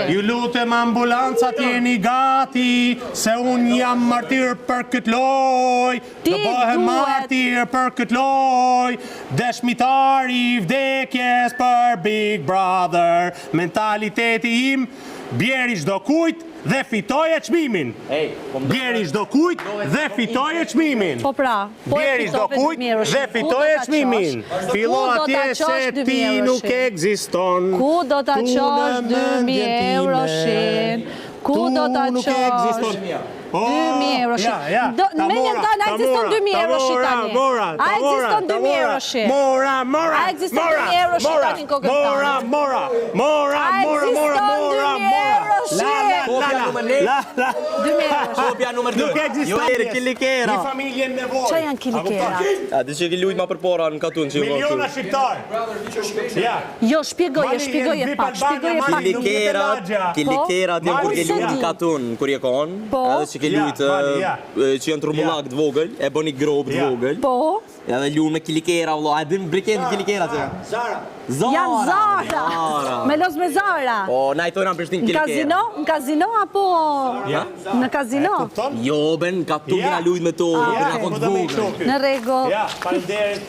Ju lutem ambulancat jeni gati, se unë jam martir për këtë loj, do bëhem martir për këtë loj, dëshmitari i vdekjes për Big Brother, mentaliteti im, bjeri çdo kujt dhe fitoje çmimin. Bjeri çdo kujt dhe fitoje çmimin. Po pra, bjeri çdo kujt dhe fitoje çmimin. Fillo atje se ti nuk ekziston. Ku do ta çosh 2000 euroshin? Ku do ta çosh? 2000 euroshin. Në menjen tënë, a ekziston 2000 euroshin tani? A ekziston 2000 euroshin? Mora. A ekziston 2000 euroshin tani në kokën tënde? Mora. A ekziston 2000 euroshin? Kopja numër 2. Nuk ekziston. Jo eri kilikera. Një familje në nevojë. Qa janë kilikera? A di që ki lujt ma përpora në katun që ju Miliona shqiptarë. Ja. Jo, shpjegoje pak. Kilikera të kur ke lujt në katun, kur je kon, edhe që ke lujt që janë trumbullak të vogël, e bën një grop të vogël. Po. Edhe lunë me kilikera, vëllo, a din briket në kilikera që? Zara. Janë Zara. Me los me Zara. Po, na i tojnë në Prishtinë kilikera. Në kazino apo? Në kazino? Jo, ben, katun kena lujt me to, kena kon të vogël. Në rregull. Ja, faleminderit.